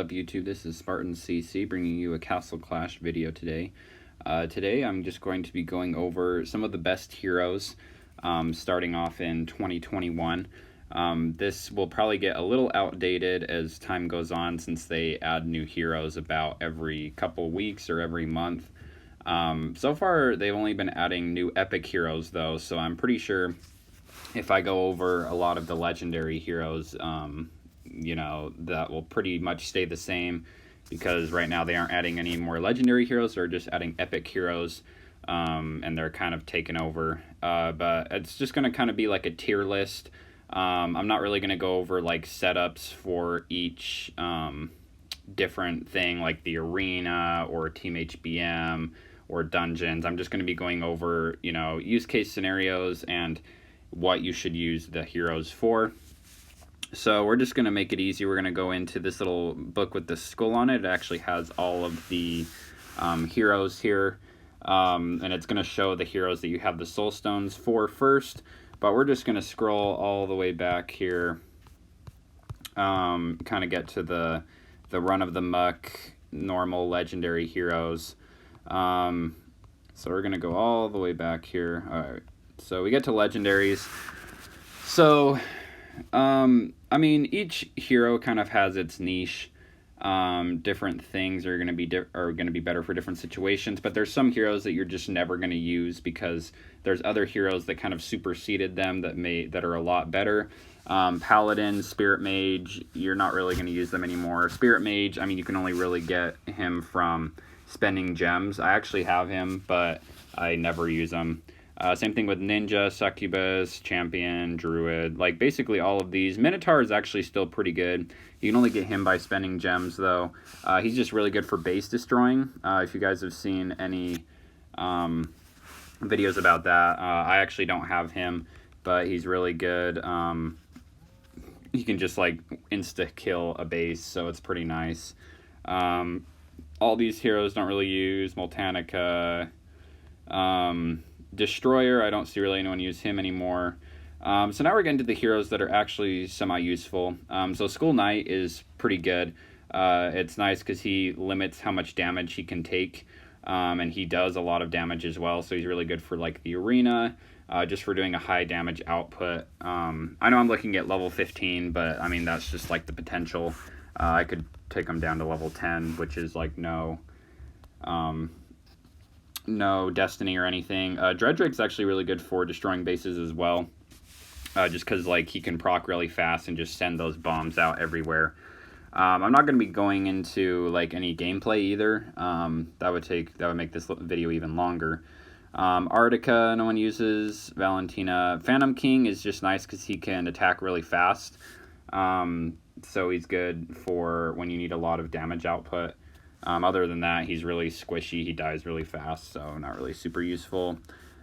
up, YouTube? This is Spartan CC bringing you a Castle Clash video today. Today I'm just going to be going over some of the best heroes starting off in 2021. This will probably get a little outdated as time goes on since they add new heroes about every couple weeks or every month. So far they've only been adding new epic heroes though, so I'm pretty sure if I go over a lot of the legendary heroes, you know, that will pretty much stay the same, because right now they aren't adding any more legendary heroes. They're just adding epic heroes, and they're kind of taken over. But it's just going to kind of be like a tier list. I'm not really going to go over like setups for each different thing, like the arena or team HBM or dungeons. I'm just going to be going over, you know, use case scenarios and what you should use the heroes for. So we're just going to make it easy. We're going to go into this little book with the skull on it. It actually has all of the heroes here. And it's going to show the heroes that you have the soul stones for first. But we're just going to scroll all the way back here. Kind of get to the run of the muck, normal legendary heroes. So we're going to go all the way back here. All right. So we get to legendaries. So I mean, each hero kind of has its niche. Different things are going to be better for different situations, but there's some heroes that you're just never going to use because there's other heroes that kind of superseded them that are a lot better. Paladin, Spirit Mage, you're not really going to use them anymore. Spirit Mage, I mean, you can only really get him from spending gems. I actually have him, but I never use him. Same thing with Ninja, Succubus, Champion, Druid, like basically all of these. Minotaur is actually still pretty good. You can only get him by spending gems though. He's just really good for base destroying. If you guys have seen any videos about that, I actually don't have him, but he's really good. You can just like insta-kill a base, so it's pretty nice. All these heroes don't really use Multanica. Destroyer, I don't see really anyone use him anymore. So now we're getting to the heroes that are actually semi-useful. So Skull Knight is pretty good. It's nice because he limits how much damage he can take, and he does a lot of damage as well, so he's really good for like the arena, just for doing a high damage output. I know I'm looking at level 15, but I mean that's just like the potential. I could take him down to level 10, which is like no destiny or anything. Dredrake's actually really good for destroying bases as well, just because like he can proc really fast and just send those bombs out everywhere. I'm not going to be going into like any gameplay either. That would make this video even longer. Arctica no one uses. Valentina. Phantom King is just nice because he can attack really fast, so he's good for when you need a lot of damage output. Other than that, he's really squishy. He dies really fast, so not really super useful.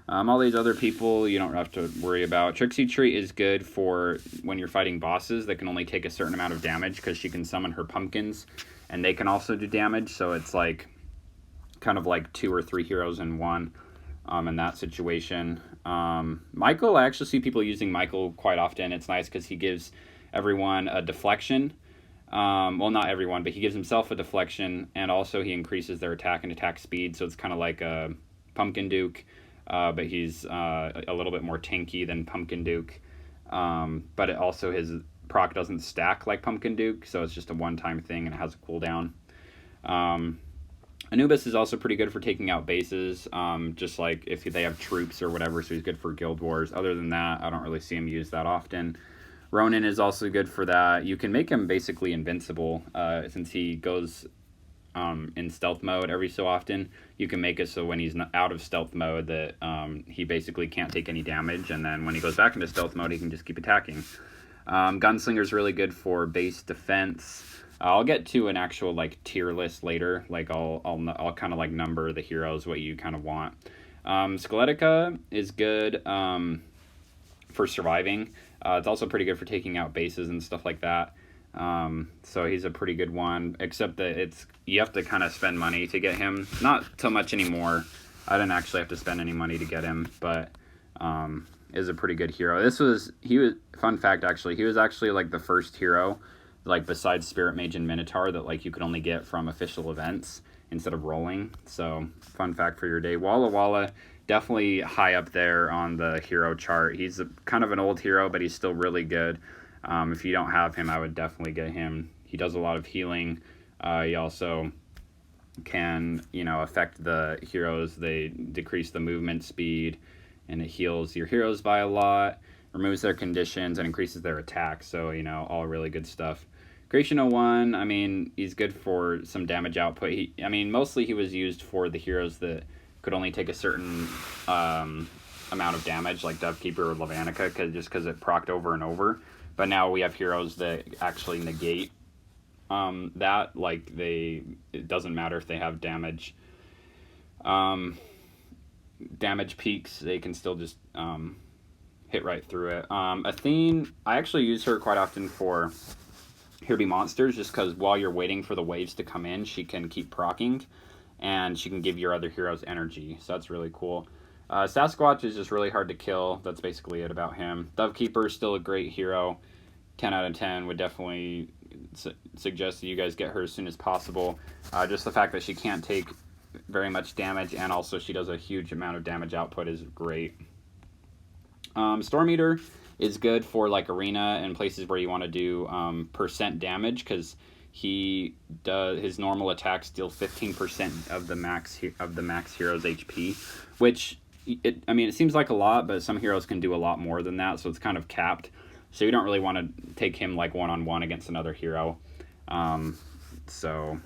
All these other people you don't have to worry about. Trixie Tree is good for when you're fighting bosses that can only take a certain amount of damage, because she can summon her pumpkins, and they can also do damage, so it's like kind of like 2 or 3 heroes in one in that situation. Michael, I actually see people using Michael quite often. It's nice because he gives everyone a deflection. Well, not everyone, but he gives himself a deflection, and also he increases their attack and attack speed, so it's kind of like a Pumpkin Duke, but he's a little bit more tanky than Pumpkin Duke, but it also his proc doesn't stack like Pumpkin Duke, so it's just a one-time thing and it has a cooldown. Anubis is also pretty good for taking out bases, just like if they have troops or whatever, so he's good for Guild Wars. Other than that, I don't really see him used that often. Ronin is also good for that. You can make him basically invincible, since he goes in stealth mode every so often. You can make it so when he's out of stealth mode that he basically can't take any damage, and then when he goes back into stealth mode, he can just keep attacking. Gunslinger is really good for base defense. I'll get to an actual like tier list later. Like I'll kind of like number the heroes what you kind of want. Skelettica is good for surviving. It's also pretty good for taking out bases and stuff like that. So he's a pretty good one, except that you have to kind of spend money to get him. Not so much anymore. I didn't actually have to spend any money to get him, but is a pretty good hero. Fun fact actually, he was actually like the first hero like besides Spirit Mage and Minotaur, that like you could only get from official events instead of rolling. So fun fact for your day. Walla Walla, definitely high up there on the hero chart. He's kind of an old hero, but he's still really good. If you don't have him, I would definitely get him. He does a lot of healing. He also can, you know, affect the heroes. They decrease the movement speed, and it heals your heroes by a lot, removes their conditions, and increases their attack. So, you know, all really good stuff. Creation 01, I mean, he's good for some damage output. I mean, mostly he was used for the heroes that could only take a certain amount of damage, like Dovekeeper or Levanika, just because it procced over and over. But now we have heroes that actually negate that. Like, it doesn't matter if they have damage peaks, they can still just hit right through it. Athene, I actually use her quite often for Here Be Monsters, just because while you're waiting for the waves to come in, she can keep proccing, and she can give your other heroes energy, so that's really cool. Sasquatch is just really hard to kill. That's basically it about him. Dovekeeper is still a great hero. 10 out of 10. Would definitely suggest that you guys get her as soon as possible. Just the fact that she can't take very much damage, and also she does a huge amount of damage output is great. Storm Eater is good for like arena and places where you want to do percent damage, because his normal attacks deal 15% of the max hero's HP, which I mean, it seems like a lot, but some heroes can do a lot more than that, so it's kind of capped. So you don't really want to take him like one-on-one against another hero. So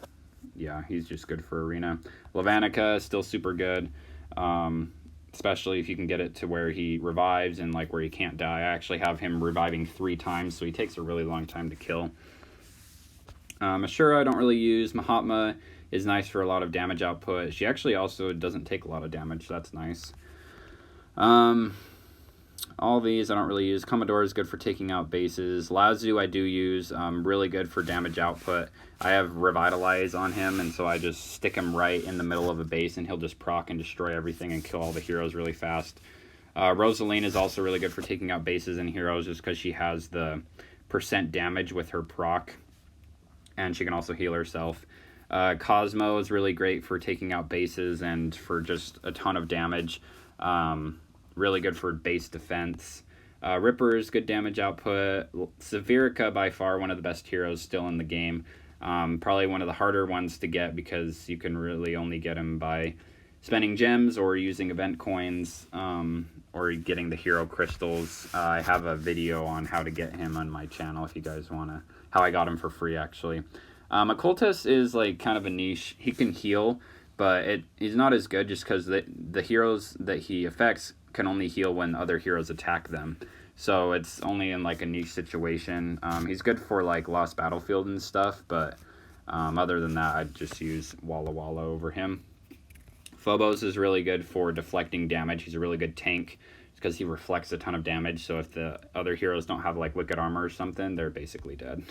yeah, he's just good for arena. Levanika is still super good, especially if you can get it to where he revives and like where he can't die. I actually have him reviving 3 times, so he takes a really long time to kill. Ashura I don't really use. Mahatma is nice for a lot of damage output. She actually also doesn't take a lot of damage, so that's nice. All these I don't really use. Commodore is good for taking out bases. Lazu I do use, really good for damage output. I have Revitalize on him, and so I just stick him right in the middle of a base, and he'll just proc and destroy everything and kill all the heroes really fast. Rosaline is also really good for taking out bases and heroes, just because she has the percent damage with her proc, and she can also heal herself. Cosmo is really great for taking out bases and for just a ton of damage. Really good for base defense. Ripper is good damage output. Sivirica, by far one of the best heroes still in the game. Probably one of the harder ones to get, because you can really only get him by spending gems or using event coins, or getting the hero crystals. I have a video on how to get him on my channel if you guys want to. How I got him for free, actually. A Cultist is like kind of a niche. He can heal, but he's not as good just because the heroes that he affects can only heal when other heroes attack them. So it's only in like a niche situation. He's good for like Lost Battlefield and stuff, but other than that, I'd just use Walla Walla over him. Phobos is really good for deflecting damage. He's a really good tank because he reflects a ton of damage. So if the other heroes don't have like Wicked Armor or something, they're basically dead.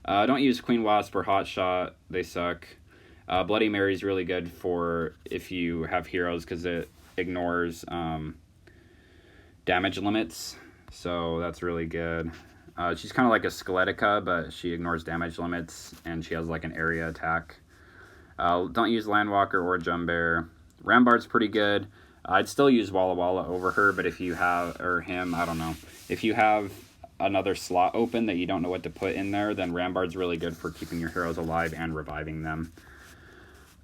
Don't use Queen Wasp or Hotshot. They suck. Bloody Mary is really good for if you have heroes, because it ignores damage limits, so that's really good. She's kind of like a Skelettica, but she ignores damage limits, and she has like an area attack. Don't use Landwalker or Jumbear. Rambard's pretty good. I'd still use Walla Walla over her, but if you have, or him, I don't know. If you have another slot open that you don't know what to put in there, then Rambard's really good for keeping your heroes alive and reviving them.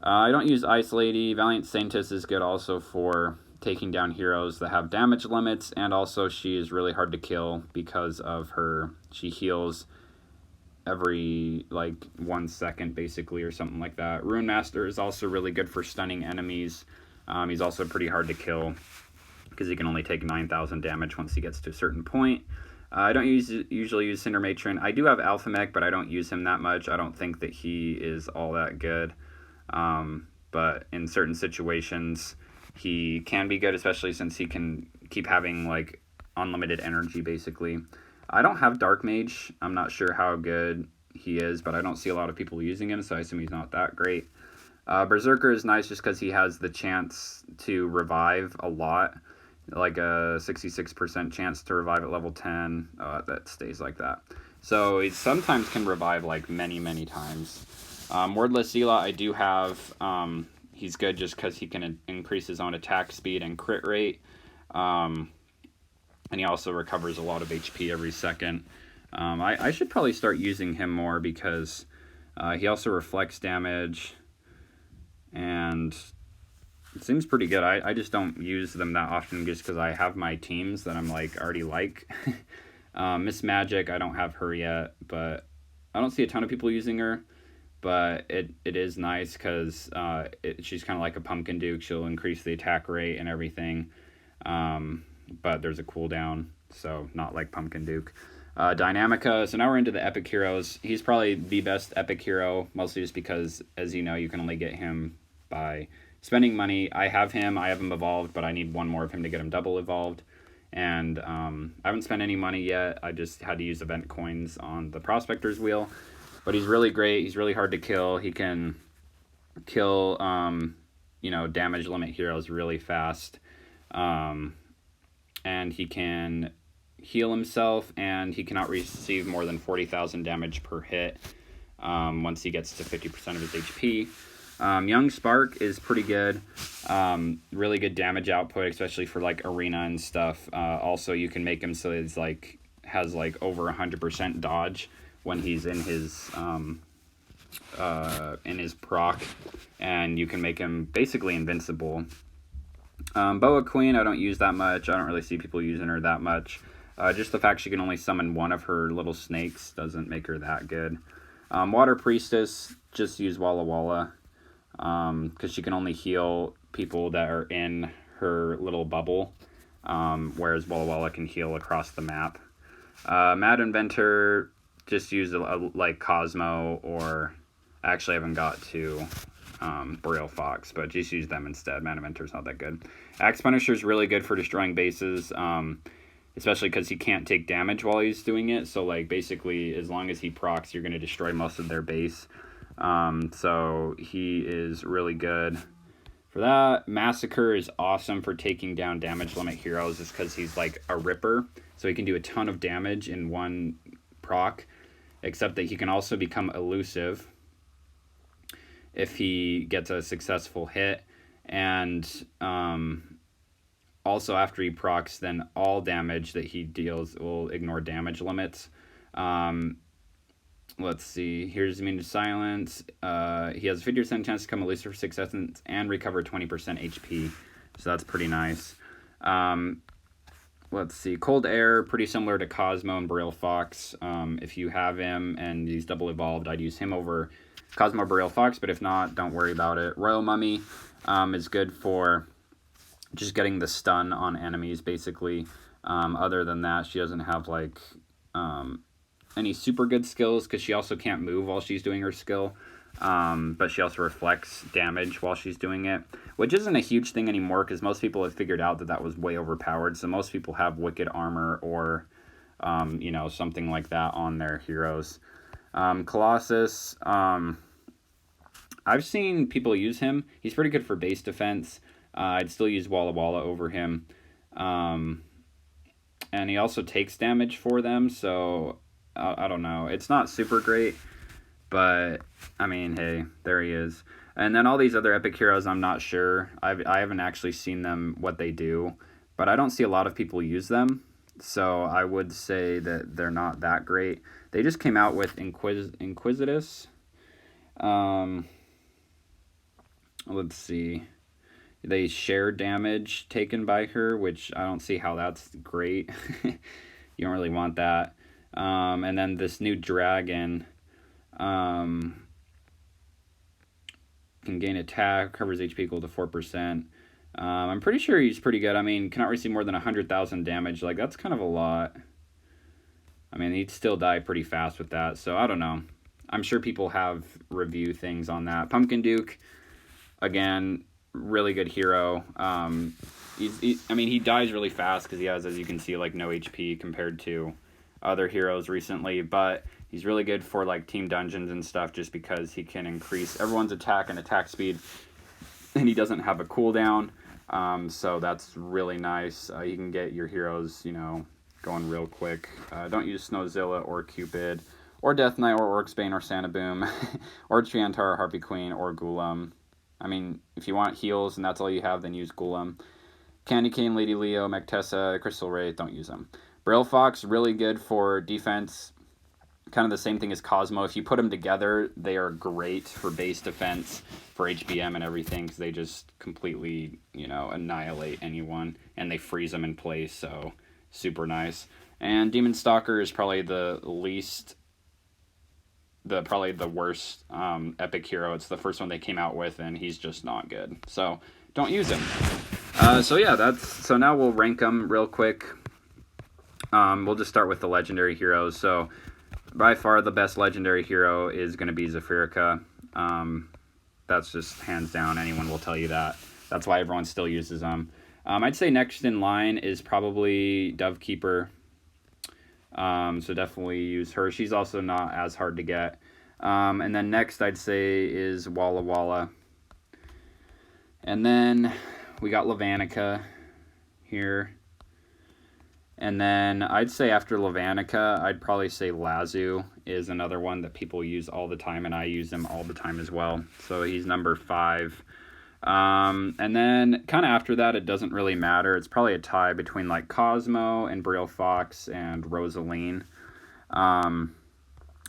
I don't use Ice Lady. Valiant Saintess is good also for taking down heroes that have damage limits, and also she is really hard to kill because of she heals every like 1 second basically, or something like that. Rune Master is also really good for stunning enemies. He's also pretty hard to kill because he can only take 9,000 damage once he gets to a certain point. I don't usually use Cinder Matron. I do have Alpha Mech, but I don't use him that much. I don't think that he is all that good. But in certain situations, he can be good, especially since he can keep having like unlimited energy basically. I don't have Dark Mage. I'm not sure how good he is, but I don't see a lot of people using him, so I assume he's not that great. Berserker is nice just because he has the chance to revive a lot, like a 66% chance to revive at level 10. That stays like that. So he sometimes can revive like many times. Wordless Zealot I do have. He's good just because he can increase his own attack speed and crit rate. And he also recovers a lot of HP every second. I should probably start using him more because he also reflects damage. And it seems pretty good. I just don't use them that often just because I have my teams that I'm like already like. Miss Magic, I don't have her yet, but I don't see a ton of people using her. But it is nice because she's kind of like a Pumpkin Duke. She'll increase the attack rate and everything. But there's a cooldown, so not like Pumpkin Duke. Dynamica, so now we're into the epic heroes. He's probably the best epic hero, mostly just because, as you know, you can only get him by spending money. I have him evolved, but I need one more of him to get him double evolved. And I haven't spent any money yet. I just had to use event coins on the Prospector's Wheel. But he's really great. He's really hard to kill. He can kill, damage limit heroes really fast. And he can heal himself, and he cannot receive more than 40,000 damage per hit once he gets to 50% of his HP. Young Spark is pretty good. Really good damage output, especially for like arena and stuff. Also, you can make him so he's like has like over 100% dodge when he's in his proc, and you can make him basically invincible. Boa Queen, I don't use that much. I don't really see people using her that much. Just the fact she can only summon one of her little snakes doesn't make her that good. Water Priestess, just use Walla Walla. Because she can only heal people that are in her little bubble, whereas Walla Walla can heal across the map. Mad Inventor, just use like Cosmo, or actually I haven't got to Boreal Fox, but just use them instead. Mad Inventor's not that good. Axe Punisher's really good for destroying bases, especially because he can't take damage while he's doing it. So like basically, as long as he procs, you're going to destroy most of their base. So he is really good for that. Massacre is awesome for taking down damage limit heroes, just because he's like a ripper, so he can do a ton of damage in one proc, except that he can also become elusive if he gets a successful hit, and also after he procs, then all damage that he deals will ignore damage limits. Let's see. Here's immune to silence. He has a 50% chance to become elusive for 6 seconds and recover 20% HP. So that's pretty nice. Let's see. Cold Air, pretty similar to Cosmo and Boreal Fox. If you have him and he's double evolved, I'd use him over Cosmo or Boreal Fox. But if not, don't worry about it. Royal Mummy is good for just getting the stun on enemies, basically. Other than that, she doesn't have like any super good skills, because she also can't move while she's doing her skill, but she also reflects damage while she's doing it, which isn't a huge thing anymore, because most people have figured out that was way overpowered. So most people have wicked armor or something like that on their heroes. Colossus, I've seen people use him. He's pretty good for base defense. I'd still use Walla Walla over him, and he also takes damage for them, so I don't know. It's not super great, but I mean, hey, there he is. And then all these other epic heroes, I'm not sure. I haven't actually seen them, what they do, but I don't see a lot of people use them. So I would say that they're not that great. They just came out with Inquisitus. Let's see. They share damage taken by her, which I don't see how that's great. You don't really want that. And then this new dragon can gain attack, covers HP equal to 4%. I'm pretty sure he's pretty good. I mean, cannot receive more than 100,000 damage. Like, that's kind of a lot. I mean, he'd still die pretty fast with that. So, I don't know. I'm sure people have review things on that. Pumpkin Duke, again, really good hero. He dies really fast because he has, as you can see, like, no HP compared to other heroes recently, but he's really good for like team dungeons and stuff, just because he can increase everyone's attack and attack speed, and he doesn't have a cooldown, so that's really nice. You can get your heroes going real quick. Don't use Snowzilla or Cupid, or Death Knight, or Orcsbane, or Sanaboom, or Triantar, or Harpy Queen, or Gulam. I mean, if you want heals and that's all you have, then use Gulam. Candy Cane, Lady Leo, Mectessa, Crystal Wraith, don't use them. Braille Fox, really good for defense. Kind of the same thing as Cosmo. If you put them together, they are great for base defense, for HBM and everything, because they just completely, you know, annihilate anyone, and they freeze them in place, so super nice. And Demon Stalker is probably the worst epic hero. It's the first one they came out with, and he's just not good. So don't use him. So yeah, so now we'll rank them real quick. We'll just start with the legendary heroes. So by far the best legendary hero is going to be Sivirica. That's just hands down. Anyone will tell you that. That's why everyone still uses them. I'd say next in line is probably Dovekeeper. So definitely use her. She's also not as hard to get. And then next I'd say is Walla Walla. And then we got Levanika here. And then I'd say after Levanika, I'd probably say Lazu is another one that people use all the time, and I use him all the time as well. So he's number 5. And then kind of after that, it doesn't really matter. It's probably a tie between like Cosmo and Braille Fox and Rosaline. And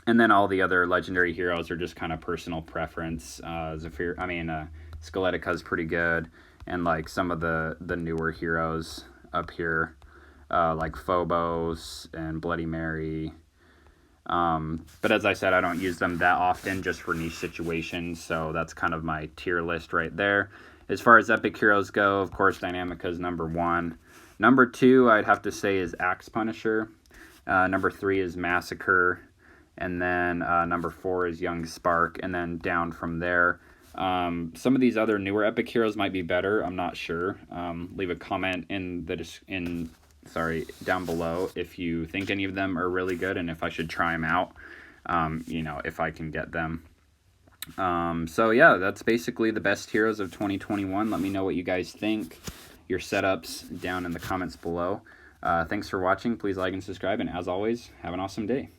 then all the other legendary heroes are just kind of personal preference. Skelettica is pretty good, and like some of the newer heroes up here, like Phobos and Bloody Mary. But as I said, I don't use them that often, just for niche situations, so that's kind of my tier list right there. As far as epic heroes go, of course, Dynamica is number 1. Number 2, I'd have to say, is Axe Punisher. Number 3 is Massacre. And then number 4 is Young Spark. And then down from there, some of these other newer epic heroes might be better. I'm not sure. Leave a comment down below if you think any of them are really good and if I should try them out, if I can get them. So yeah, that's basically the best heroes of 2021. Let me know what you guys think, your setups down in the comments below. Thanks for watching. Please like and subscribe, and as always, have an awesome day.